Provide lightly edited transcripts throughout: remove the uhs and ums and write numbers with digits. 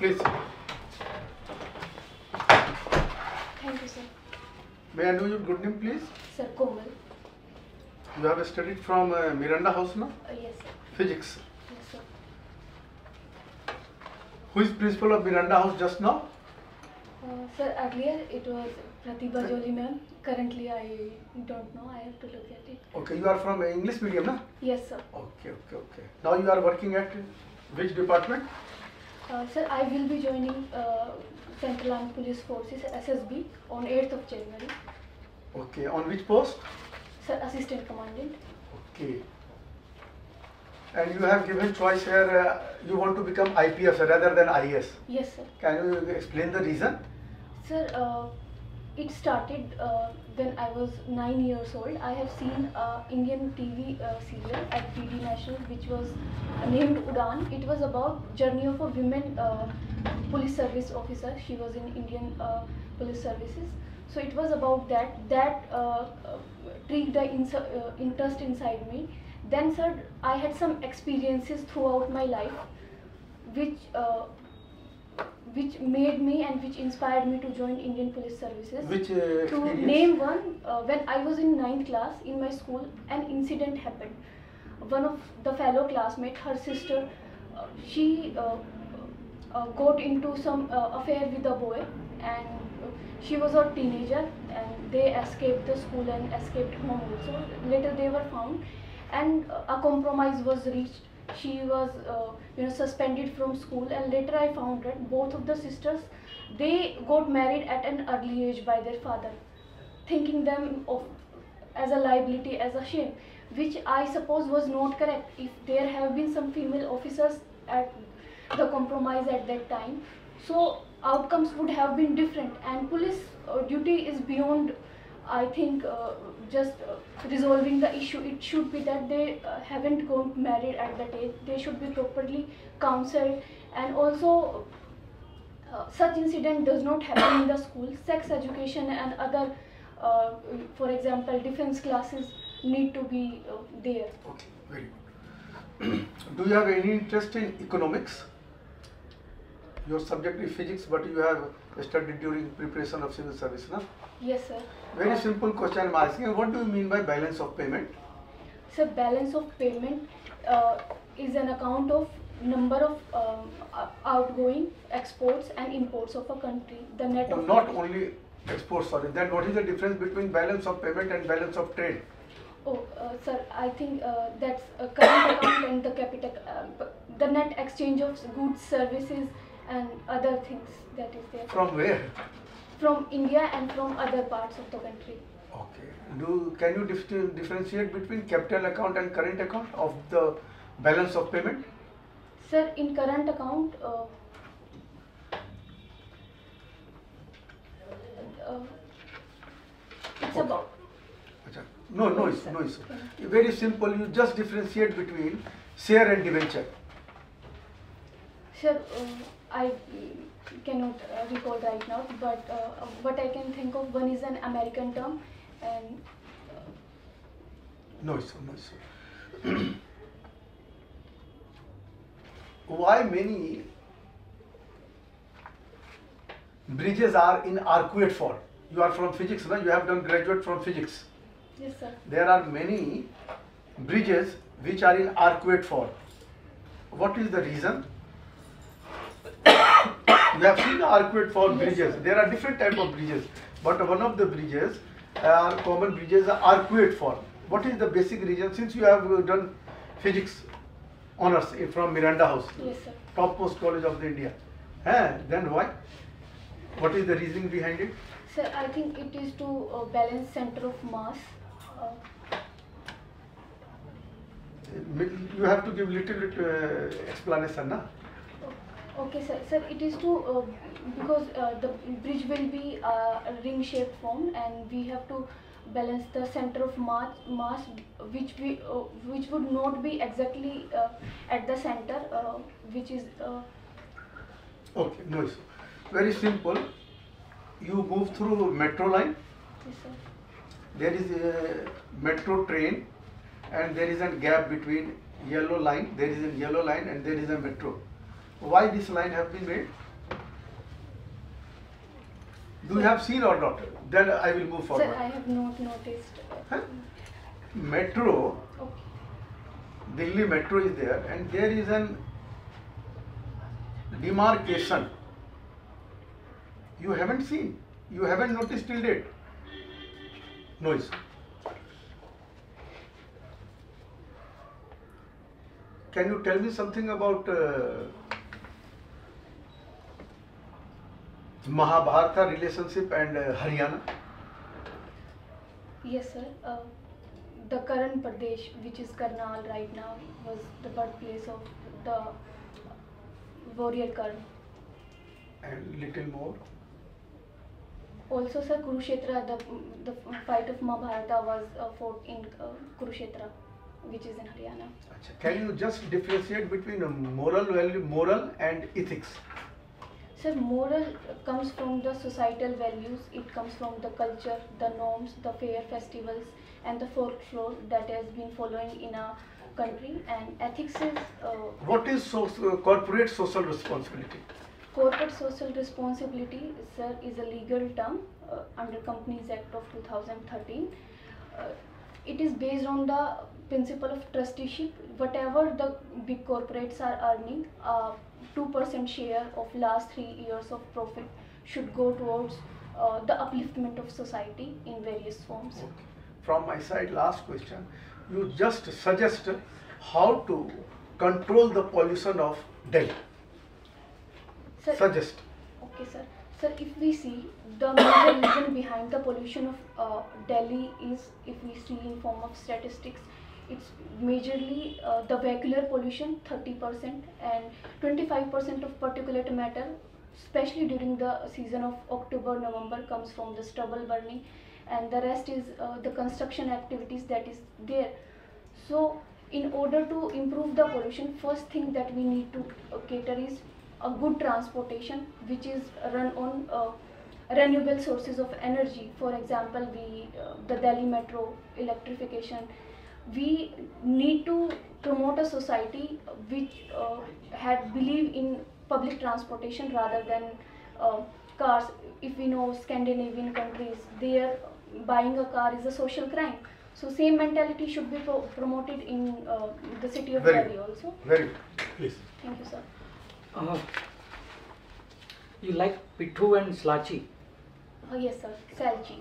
Please. Thank you, sir. May I know your good name, please? Sir, KOMAL. You have studied from Miranda House, no? Yes, sir. Physics. Yes, sir. Who is principal of Miranda House just now? Sir, earlier it was Pratibha Joli ma'am. Currently, I don't know. I have to look at it. Okay, you are from English medium, no? Yes, sir. Okay. Now you are working at which department? Sir, I will be joining Central Armed Police Forces (SSB) on 8th of January. Okay, on which post? Sir, Assistant Commandant. Okay. And you have given choice here, you want to become IPS rather than IAS. Yes, sir. Can you explain the reason? Sir, it started when I was 9 years old. I have seen Indian TV serial at DD National, which was named Udan. It was about journey of a women police service officer. She was in Indian police services. So it was about that. That trigged the interest inside me. Then, sir, I had some experiences throughout my life, which made me and which inspired me to join Indian Police Services. Which To name one, when I was in 9th class in my school, an incident happened. One of the fellow classmates, her sister, she got into some affair with a boy, and she was a teenager, and they escaped the school and escaped home also. Later they were found, and a compromise was reached. She was suspended from school, and later I found that both of the sisters, they got married at an early age by their father, thinking them of as a liability, as a shame, which I suppose was not correct. If there have been some female officers at the compromise at that time, so outcomes would have been different. And police duty is beyond, I think, just resolving the issue. It should be that they haven't got married at that age. They should be properly counseled, and also such incident does not happen in the school. Sex education and other, for example, defense classes need to be there. Okay, very good. Do you have any interest in economics? Your subject is physics, but you have studied during preparation of civil service, no? Yes, sir. Very simple question I am asking. What do you mean by balance of payment? So balance of payment is an account of number of outgoing exports and imports of a country. The net of not only exports, sorry. Then what is the difference between balance of payment and balance of trade? Oh, sir, I think that's a current account and the capital, the net exchange of goods, services, and other things that is there. From where? From India and from other parts of the country. Okay. Can you differentiate between capital account and current account of the balance of payment? Sir, in current account, it's about. No issue. Very simple. You just differentiate between share and debenture. Sir, I cannot recall right now, but what I can think of, one is an American term, and no issue. Why many bridges are in arcuate form? You are from physics, no? You have done graduate from physics. Yes, sir. There are many bridges which are in arcuate form. What is the reason? You have seen the arcuate form bridges. Yes, there are different type of bridges, but one of the bridges, common bridges, are arcuate form. What is the basic reason? Since you have done physics honors from Miranda House, Yes, sir. top post college of the India, then why? What is the reasoning behind it? Sir, I think it is to balance center of mass. You have to give little bit explanation, na? Okay, sir. Sir, it is to because the bridge will be a ring-shaped form, and we have to balance the center of mass, which would not be exactly at the center, which is. Okay, no issue. Very simple. You move through metro line. Yes, sir. There is a metro train, and there is a gap between yellow line. There is a yellow line, and there is a metro. Why this line have been made? Do you have seen or not? Then I will move forward. Sir, I have not noticed. Huh? Metro, Okay. Delhi Metro is there, and there is an demarcation. You haven't seen, you haven't noticed till date. Noise. Can you tell me something about Mahabharata relationship and Haryana? Yes, sir. The current Pradesh, which is Karnal right now, was the birthplace of the warrior Karn. And little more. Also, sir, Kurukshetra, the fight of Mahabharata was fought in Kurukshetra, which is in Haryana. Achha. Can you just differentiate between moral value, moral and ethics? Sir, moral comes from the societal values, it comes from the culture, the norms, the fair festivals and the folklore that has been following in a country, and ethics is... What is corporate social responsibility? Corporate social responsibility, sir, is a legal term under Companies Act of 2013. It is based on the principle of trusteeship. Whatever the big corporates are earning, 2% share of last 3 years of profit should go towards the upliftment of society in various forms. Okay. From my side, last question. You just suggest how to control the pollution of Delhi. Sir, Suggest. Okay, sir. Sir, if we see the major reason behind the pollution of Delhi is, if we see in form of statistics, it's majorly the vehicular pollution 30% and 25% of particulate matter, especially during the season of October-November, comes from the stubble burning, and the rest is the construction activities that is there. So in order to improve the pollution, first thing that we need to cater is a good transportation which is run on renewable sources of energy. For example, the Delhi Metro electrification. We need to promote a society which had believe in public transportation rather than cars. If we know Scandinavian countries, there buying a car is a social crime. So same mentality should be promoted in the city of Delhi also. Very good. Please. Thank you, sir. You like Pithu and Slachi? Yes, sir. Salchi.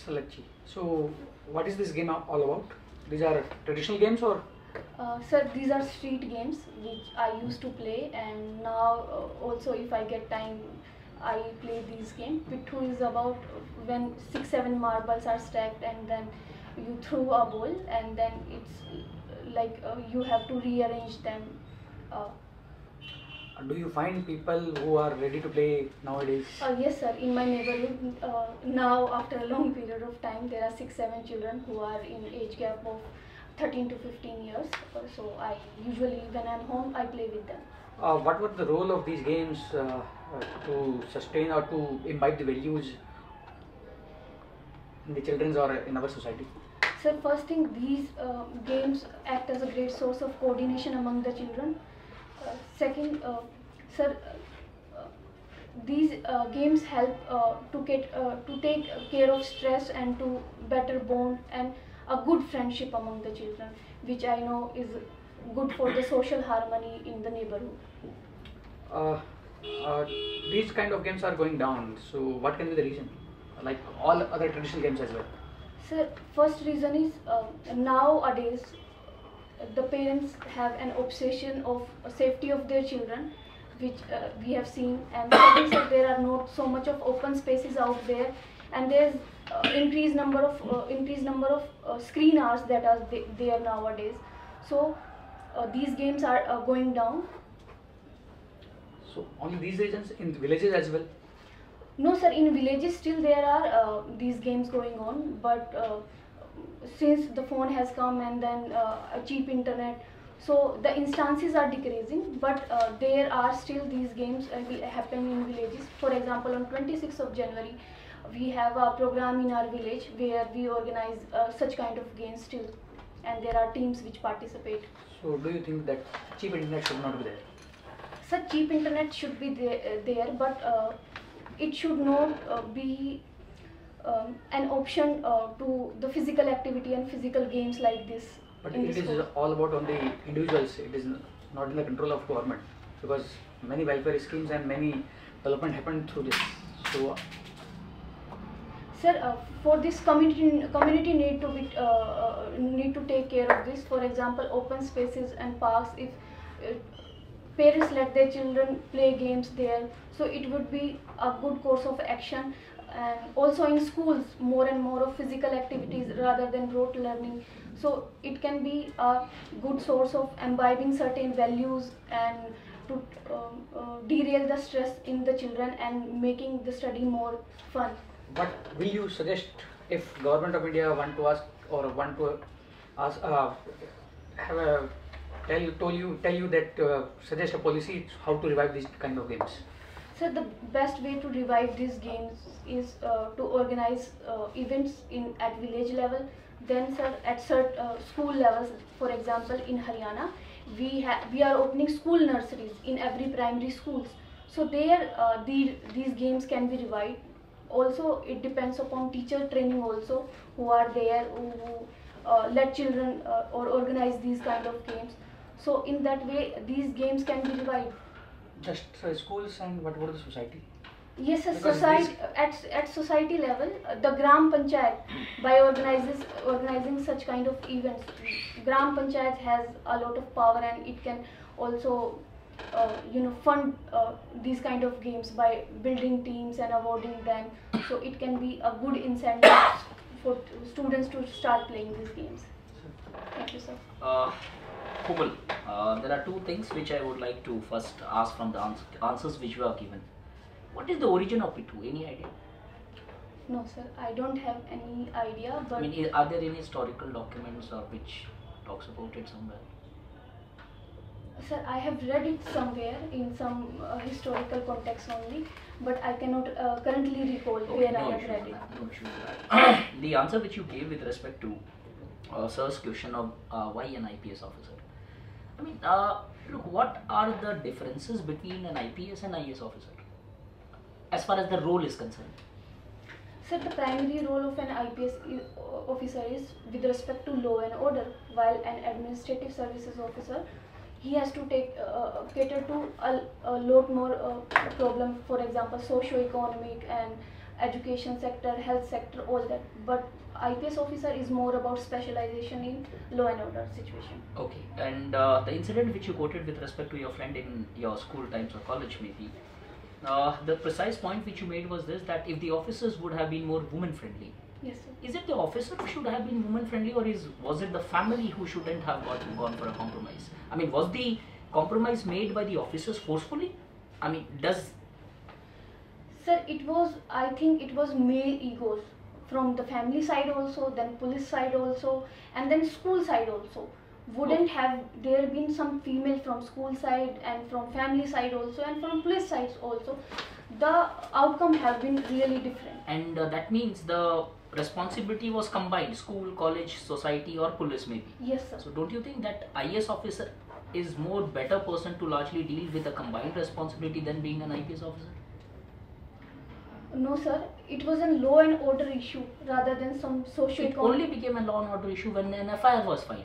Salachi. So, what is this game all about? These are traditional games or? Sir, these are street games which I used to play, and now also if I get time, I play these games. Pithu is about when 6-7 marbles are stacked and then you throw a ball, and then it's like you have to rearrange them. Do you find people who are ready to play nowadays? Yes, sir. In my neighborhood, now after a long period of time, there are 6-7 children who are in age gap of 13 to 15 years. So I usually, when I'm home, I play with them. What was the role of these games to sustain or to imbibe the values in the children's or in our society? Sir, first thing, these games act as a great source of coordination among the children. Second, sir, these games help to take care of stress and to better bond and a good friendship among the children, which I know is good for the social harmony in the neighborhood. These kind of games are going down, so what can be the reason? Like all other traditional games as well? Sir, first reason is nowadays the parents have an obsession of safety of their children, which we have seen, and second, sir, there are not so much of open spaces out there, and there's increased number of screen hours that are there nowadays. So these games are going down. So only these reasons in villages as well? No, sir, in villages still there are these games going on, but since the phone has come and then a cheap internet, so the instances are decreasing, but there are still these games happening in villages. For example, on 26th of January, we have a program in our village where we organize such kind of games still, and there are teams which participate. So do you think that cheap internet should not be there? Such cheap internet should be there, but it should not be an option to the physical activity and physical games like this. But it is all about on the individuals. It is not in the control of government, because many welfare schemes and many development happen through this. So, sir, for this community need to be need to take care of this. For example, open spaces and parks. If parents let their children play games there, so it would be a good course of action. And also in schools, more and more of physical activities rather than rote learning. So it can be a good source of imbibing certain values and to derail the stress in the children and making the study more fun. what will you suggest if government of India want to ask or want to ask have a tell you that suggest a policy how to revive these kind of games? So the best way to revive these games is to organize events at village level. Then, sir, at school levels, for example, in Haryana, we are opening school nurseries in every primary schools. So there, these games can be revived. Also, it depends upon teacher training also, who are there, who let children or organize these kind of games. So in that way, these games can be revived. Just schools, and what about the society? Yes, society, at society level, the Gram Panchayat, by organizing such kind of events, Gram Panchayat has a lot of power, and it can also fund these kind of games by building teams and awarding them. So it can be a good incentive for students to start playing these games. Thank you, sir. Komal, there are two things which I would like to first ask from the answers which you have given. What is the origin of Pitu? Any idea? No, sir, I don't have any idea. But I mean, are there any historical documents or which talks about it somewhere? Sir, I have read it somewhere in some historical context only, but I cannot currently recall where I have read it. No issue with that. The answer which you gave with respect to sir's question of why an IPS officer. I mean, look, what are the differences between an IPS and IAS officer as far as the role is concerned? Sir, the primary role of an IPS officer is with respect to law and order, while an administrative services officer, he has to cater to a lot more problem, for example, socio-economic and education sector, health sector, all that. But IPS officer is more about specialization in law and order situation. Okay, and the incident which you quoted with respect to your friend in your school times or college maybe, the precise point which you made was this, that if the officers would have been more woman friendly. Yes, sir. Is it the officer who should have been woman friendly, or was it the family who shouldn't have gone for a compromise? I mean, was the compromise made by the officers forcefully? I mean, Sir, I think it was male egos from the family side also, then police side also, and then school side also. Wouldn't have there been some female from school side and from family side also and from police side also, the outcome have been really different. And that means the responsibility was combined, school, college, society or police maybe. Yes, sir. So don't you think that IAS officer is more better person to largely deal with a combined responsibility than being an IPS officer? No, sir. It was a law and order issue rather than some social. It only became a law and order issue when an FIR was filed.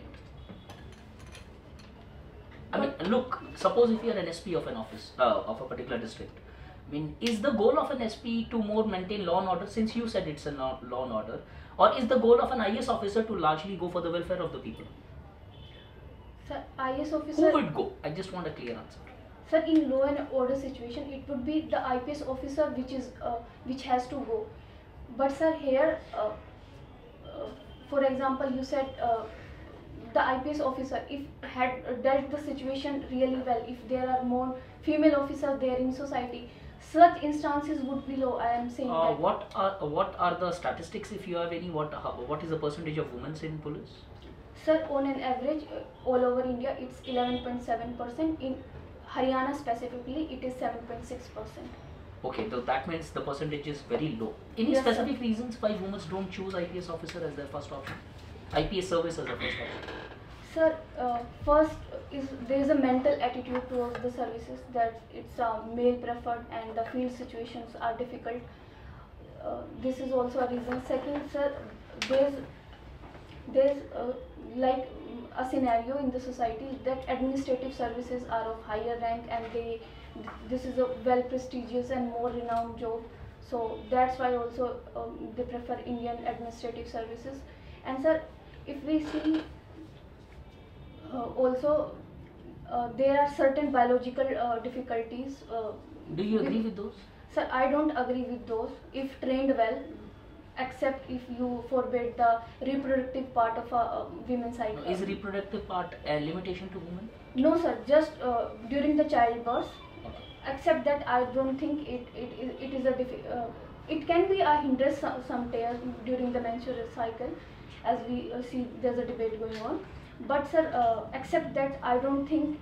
I mean, look, suppose if you are an SP of an office, of a particular district, I mean, is the goal of an SP to more maintain law and order, since you said it's a law and order, or is the goal of an IAS officer to largely go for the welfare of the people? Sir, IAS officer... Who would go? I just want a clear answer. Sir, in law and order situation, it would be the IPS officer which has to go. But sir, here, for example, you said the IPS officer, if had dealt the situation really well, if there are more female officers there in society, such instances would be low. I am saying that. What are the statistics, if you have any? What is the percentage of women in police? Sir, on an average, all over India, it's 11.7%. In Haryana specifically, it is 7.6%. Okay, so that means the percentage is very low. Any specific reasons why women don't choose IPS officer as their first option? IPS service as their first option? Sir, first is there is a mental attitude towards the services that it's male preferred and the field situations are difficult. This is also a reason. Second, sir, there's like a scenario in the society that administrative services are of higher rank and this is a well prestigious and more renowned job. So that's why also they prefer Indian administrative services. And sir, if we see also there are certain biological difficulties. Do you agree with those? Sir, I don't agree with those if trained well, except if you forbid the reproductive part of a women's cycle. Is reproductive part a limitation to women? No sir, just during the childbirth. Okay. Except that I don't think it is it can be a hindrance sometimes during the menstrual cycle, as we see there's a debate going on. But sir, except that I don't think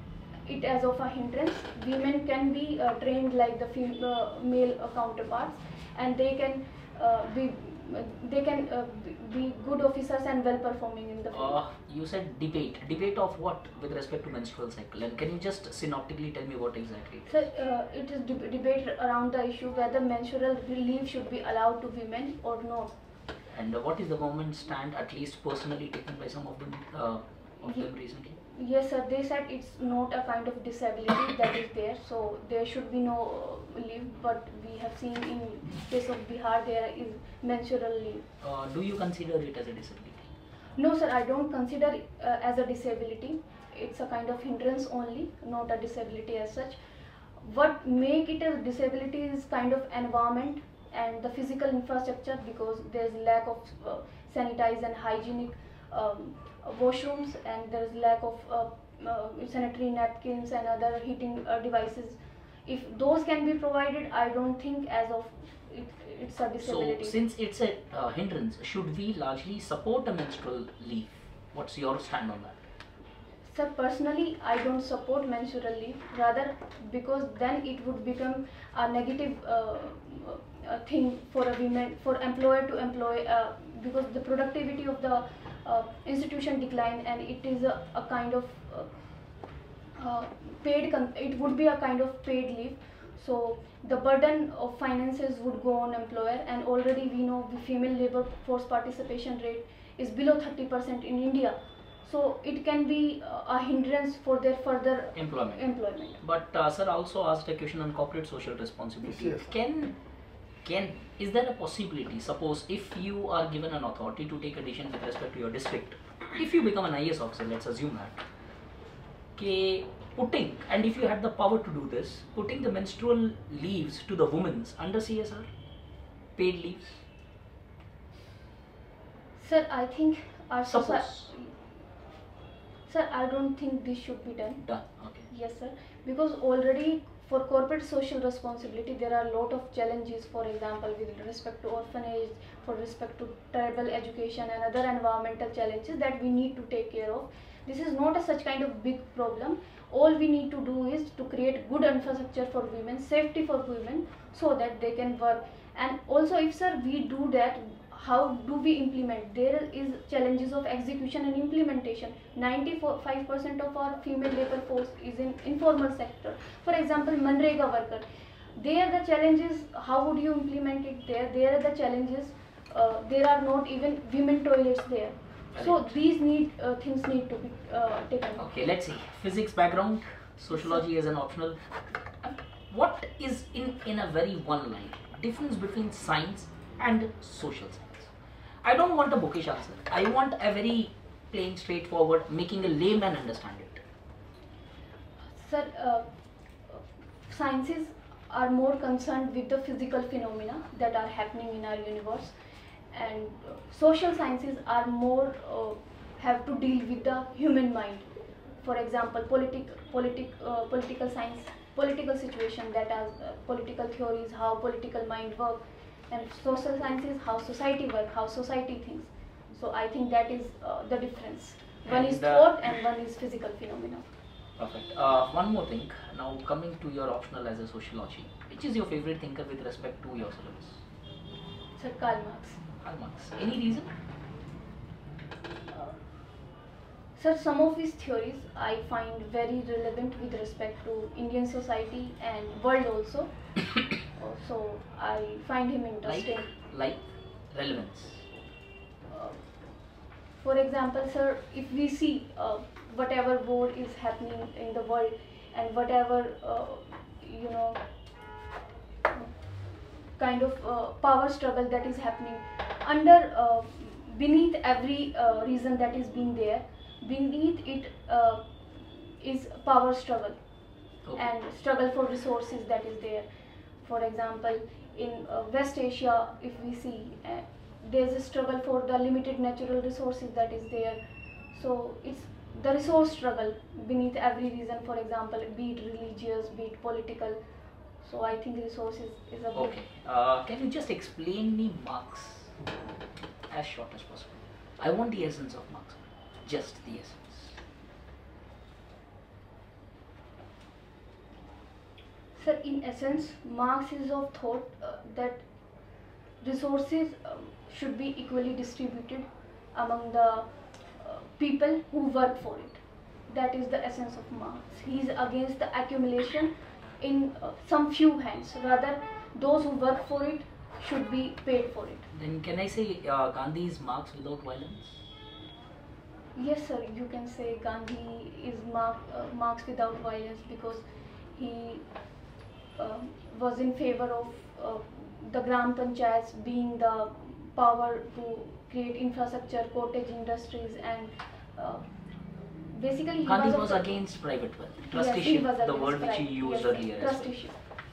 it as of a hindrance. Women can be trained like the male counterparts, and they can be good officers and well performing in the field. You said debate. Debate of what with respect to menstrual cycle? And can you just synoptically tell me what exactly? So it is debate around the issue whether menstrual leave should be allowed to women or not. And what is the government stand, at least personally taken by some of them recently? Yes sir, they said it's not a kind of disability that is there, so there should be no leave, but we have seen in case of Bihar there is menstrual leave. Do you consider it as a disability? No sir, I don't consider it as a disability. It's a kind of hindrance only, not a disability as such. What make it a disability is kind of environment and the physical infrastructure, because there's lack of sanitized and hygienic washrooms, and there's lack of sanitary napkins and other heating devices. If those can be provided, I don't think as of it's a disability. So since it's a hindrance, should we largely support a menstrual leave? What's your stand on that? Sir, personally, I don't support menstrual leave, rather because then it would become a negative thing for a woman, for employer to employ, because the productivity of the institution decline, and it is a kind of it would be a kind of paid leave. So the burden of finances would go on employer, and already we know the female labor force participation rate is below 30% in India. So it can be a hindrance for their further employment. But sir also asked a question on corporate social responsibility. Yes. Is there a possibility, suppose if you are given an authority to take a decision with respect to your district, if you become an IAS officer, let's assume that, putting, and if you had the power to do this, putting the menstrual leaves to the women's under CSR, paid leaves? Sir, I think our Suppose. Sir, I don't think this should be done. Okay. Yes sir, because already for corporate social responsibility there are a lot of challenges, for example with respect to orphanage, for respect to tribal education and other environmental challenges that we need to take care of. This is not a such kind of big problem. All we need to do is to create good infrastructure for women, safety for women, so that they can work. And also if sir we do that, how do we implement? There is challenges of execution and implementation. 95% of our female labor force is in informal sector. For example, Manrega worker. There the challenges, how would you implement it there? There are the challenges, there are not even women toilets there. So these things need to be taken. Okay, let's see. Physics background, sociology as an optional. What is in a very one line difference between science and social science? I don't want a bookish answer. I want a very plain, straightforward, making a layman understand it. Sir, sciences are more concerned with the physical phenomena that are happening in our universe, and social sciences are more have to deal with the human mind. For example, political science, political situation, that are political theories, how political mind works. And social sciences, how society works, how society thinks. So I think that is the difference. One is thought and one is physical phenomena. Perfect. One more thing. Now coming to your optional as a sociology, which is your favorite thinker with respect to your syllabus? Sir, Karl Marx. Karl Marx. Any reason? Sir, some of his theories I find very relevant with respect to Indian society and world also. So I find him interesting. Like relevance. Uh, for example, sir, if we see whatever war is happening in the world and whatever you know kind of power struggle that is happening under beneath every reason that is being there, beneath it is power struggle. Okay. And struggle for resources that is there. For example, in West Asia, if we see, there is a struggle for the limited natural resources that is there. So it's the resource struggle beneath every reason. For example, be it religious, be it political. So I think resources is a big. Okay. Can you just explain me Marx as short as possible? I want the essence of Marx. Just the essence. Sir, in essence, Marx is of thought that resources should be equally distributed among the people who work for it. That is the essence of Marx. He is against the accumulation in some few hands. Rather, those who work for it should be paid for it. Then can I say Gandhi is Marx without violence? Yes, sir, you can say Gandhi is Marx without violence because he was in favor of the Gram Panchayats being the power to create infrastructure, cottage industries, and basically he Gandhi was a, against private wealth, yes, he trusteeship, was the against word which he used yes, earlier as well. trusteeship.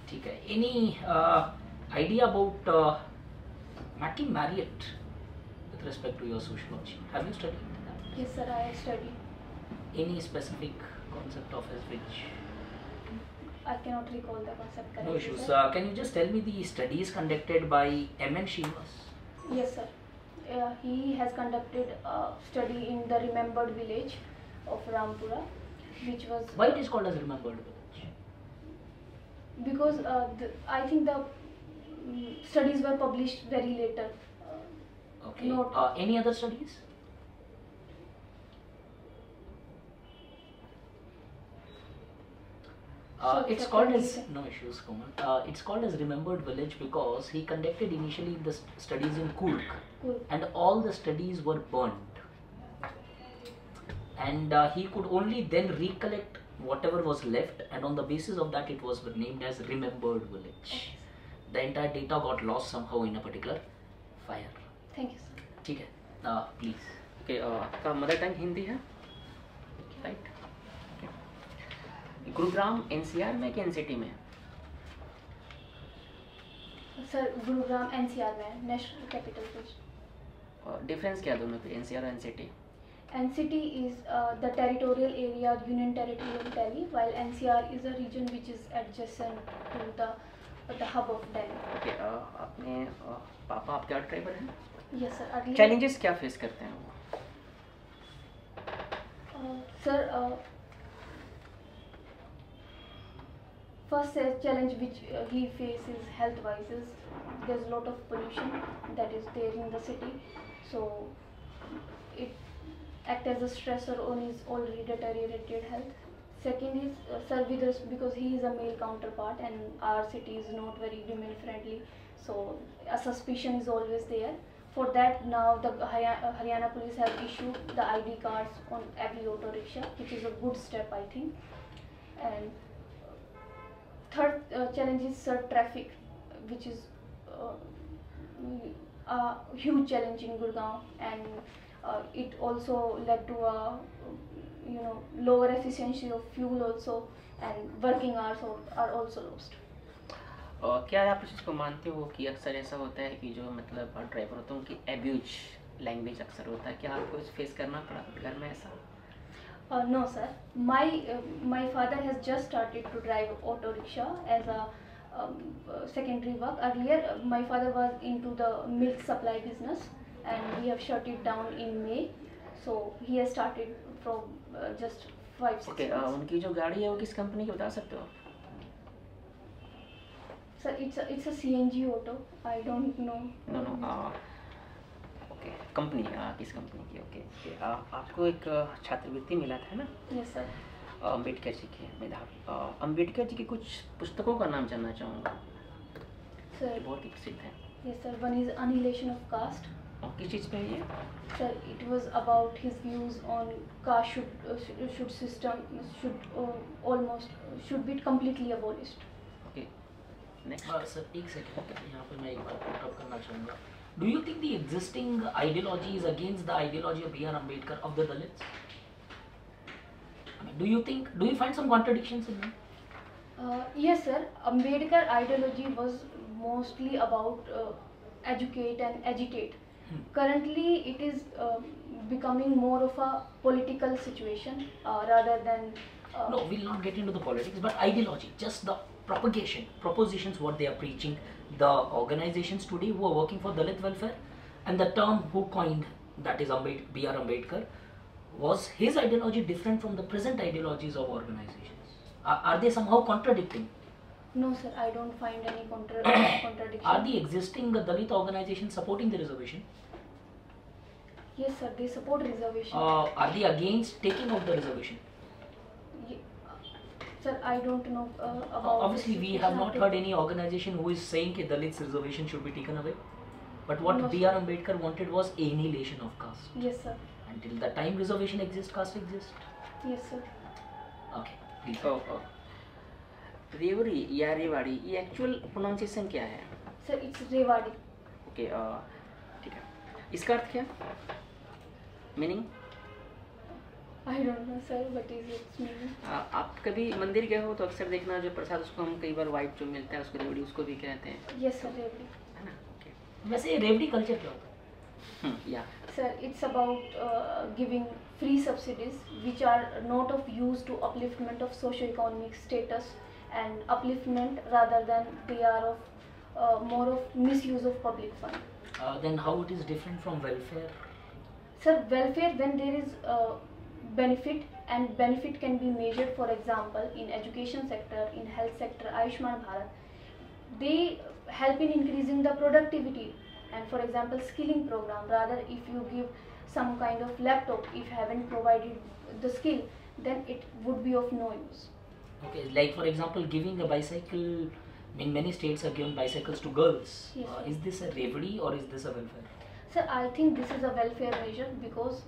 ठीक है. Any idea about Matthew Marriott with respect to your sociology? Have you studied that? Yes, sir, I have studied. Any specific concept of his which? I cannot recall the concept correctly. No issues. Sir. Can you just tell me the studies conducted by M.N. Srinivas? Yes, sir. He has conducted a study in the remembered village of Rampura, which was. Why it is called as remembered village? Because I think the studies were published very later. Okay. Not Any other studies? It's called as no issues, Komal. It's called as remembered village because he conducted initially the studies in Kurk, and all the studies were burnt, and he could only then recollect whatever was left, and on the basis of that, it was named as remembered village. The entire data got lost somehow in a particular fire. Thank you, sir. ठीक है. Please. Okay, आपका mother tongue Hindi है, right? Gurugram NCR में कि NCT में? Sir Gurugram NCR में, national capital city. और difference क्या दोनों पे, एनसीआर और NCT? NCT is the territorial area, Union Territorial Delhi, while NCR is a region which is adjacent to the hub of Delhi. Okay, आपने पापा आपके ट्रक ड्राइवर हैं? Yes, sir. Earlier, चैलेंजेस क्या face करते हैं वो? Sir, first challenge which he faces health-wise is there's a lot of pollution that is there in the city, so it acts as a stressor on his already deteriorated health. Second is sir, because he is a male counterpart and our city is not very women friendly, so a suspicion is always there. For that, now the Haryana police have issued the ID cards on every auto rickshaw, which is a good step, I think. And third challenge is traffic, which is a huge challenge in Gurgaon, and it also led to a lower efficiency of fuel also, and working hours are also lost. क्या आप इस चीज़ को मानते हो कि अक्सर ऐसा होता है कि जो मतलब ड्राइवर होते हैं उनकी एब्यूज लैंग्वेज अक्सर होता है, क्या आपको फेस करना पड़ा घर में ऐसा? No, sir. My father has just started to drive auto rickshaw as a secondary work. Earlier, my father was into the milk supply business, and we have shut it down in May. So he has started from just 5-6 Okay, months. उनकी जो गाड़ी है वो किस company की बता सकते हो? Sir, it's a CNG auto. I don't know. No. Okay company किस कंपनी की? ओके ओके आपको एक छात्रवृत्ति मिला था ना यस सर। अम्बेडकर जी की मेधा अम्बेडकर जी की कुछ पुस्तकों का नाम जानना चाहूँगा सर बहुत ही प्रसिद्ध है। Yes sir, one is annihilation of caste. किस चीज़ पे है ये? Sir, it was about his views on caste should system should should be completely abolished. Okay next sir एक सेकंड, यहाँ पे मैं एक बार पुट अप करना चाहूँगा. Do you think the existing ideology is against the ideology of B.R. Ambedkar of the Dalits? I mean, do you find some contradictions in them? Yes sir, Ambedkar ideology was mostly about educate and agitate. Currently it is becoming more of a political situation rather than No, we'll not get into the politics, but ideology, just the propagation, propositions, what they are preaching, the organizations today who are working for Dalit welfare, and the term who coined, that is B.R. Ambedkar, was his ideology different from the present ideologies of organizations? Are they somehow contradicting? No sir, I don't find any contradiction. Are the existing Dalit organizations supporting the reservation? Yes sir, they support reservation. Are they against taking out the reservation? Sir, I don't know about Obviously, we have not heard any organization who is saying that Dalits reservation should be taken away. But what No, B.R. Ambedkar wanted was annihilation of caste. Yes sir. Until the time reservation exists, caste exists. Yes sir. Okay, please. रेवड़ी या रेवाड़ी ये actual pronunciation क्या है? Sir, it's Rewari. Okay ठीक है, इसका अर्थ क्या? Meaning? I don't know sir, what is its meaning? आप कभी मंदिर गए हो तो अक्सर देखना जो प्रसाद उसको हम कई बार वाइट जो मिलता है उसको रेवड़ी उसको भी कहते हैं. Yes sir, रेवड़ी. है ना? ओके. वैसे रेवड़ी कल्चर क्या होता है? या Sir, it's about giving free subsidies which are not of use to upliftment of socio-economic status and upliftment rather than they are of more of misuse of public fund. Then how it is different from welfare? Sir, welfare when there is benefit and benefit can be measured, for example, in education sector, in health sector, Aishwaryam Bharat, they help in increasing the productivity and for example skilling program. Rather if you give some kind of laptop, if you haven't provided the skill, then it would be of no use. Okay, like for example, giving a bicycle. In many states are given bicycles to girls. Yes, Is this a reverie or is this a welfare? Sir, I think this is a welfare measure because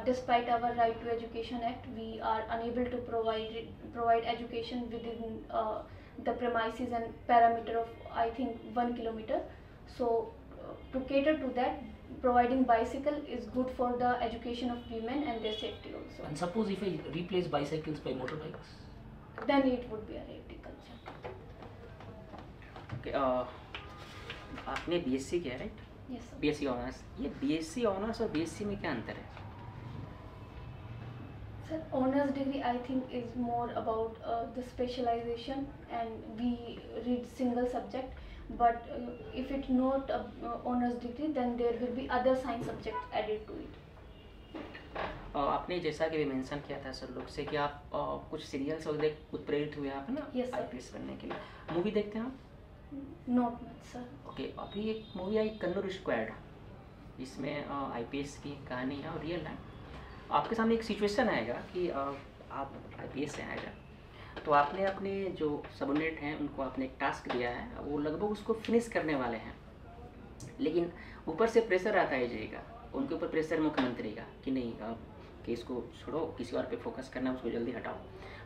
despite our Right to Education Act, we are unable to provide education within the premises and parameter of I think 1 kilometer. So to cater to that, providing bicycle is good for the education of women and their safety also. And suppose if I replace bicycles by motorbikes? Then it would be a reverie culture. Okay आपने BSc किया right? Yes sir. BSc honours. ये BSc honours और BSc में क्या अंतर है? Sir, honors degree I think is more about the specialization and we read single subject, but if it's not a honors degree then there will be other science subjects added to it. आपने जैसा कि भी mention किया था sir लोग से कि आप कुछ सीरियल्स और देख उत्प्रेरित हुए आप ना Yes, sir. आईपीएस बनने के लिए. मूवी देखते हैं आप? Not much sir. ओके अभी एक मूवी आई कन्नूर स्क्वाड, इसमें आईपीएस की कहानी है और रियल है. आपके सामने एक सिचुएशन आएगा कि आप आईपीएस से आएगा तो आपने अपने जो सबऑर्डिनेट हैं उनको आपने एक टास्क दिया है, वो लगभग उसको फिनिश करने वाले हैं, लेकिन ऊपर से प्रेशर आता है जाएगा, उनके ऊपर प्रेशर मुख्यमंत्री का कि नहीं कि इसको छोड़ो, किसी और पे फोकस करना है, उसको जल्दी हटाओ.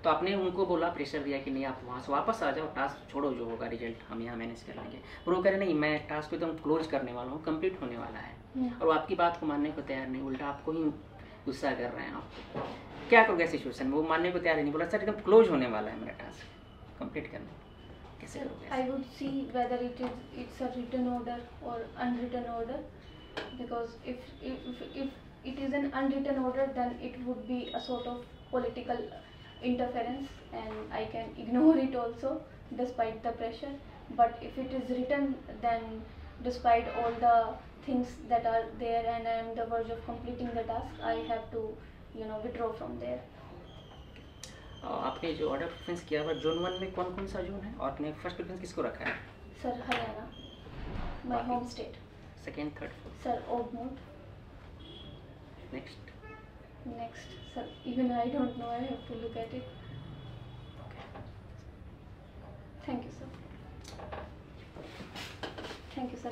तो आपने उनको बोला, प्रेशर दिया कि नहीं आप वहाँ से वापस आ जाओ, टास्क छोड़ो, जो होगा रिजल्ट हम यहाँ मैनेज कर लेंगे. और वो कह रहे नहीं मैं टास्क को एकदम क्लोज करने वाला हूँ, कंप्लीट होने वाला है. और वो आपकी बात को मानने को तैयार नहीं, उल्टा आपको ही गुस्सा कर रहे हैं. आप क्या करोगे सिचुएशन में? वो मानने को तैयार नहीं, बोला सर एकदम क्लोज होने वाला है मेरा टास्क कंप्लीट करना. कैसे करोगे? I would see whether it's a written order or unwritten order, because if it is an unwritten order then it would be a sort of political interference and I can ignore it also despite the pressure. But if it is written, then despite all the things that are there and I am the verge of completing the task, I have to withdraw from there. आपने जो order preference किया हुआ zone 1 में कौन कौन सा zone है और आपने फर्स्ट प्रेफरेंस किसको रखा है? Sir, Haryana, my home state. Second, third, fourth. Sir, Old Mood. Next. Next, sir, even I don't know, I have to look at it. Okay. Thank you, sir. Thank you, sir.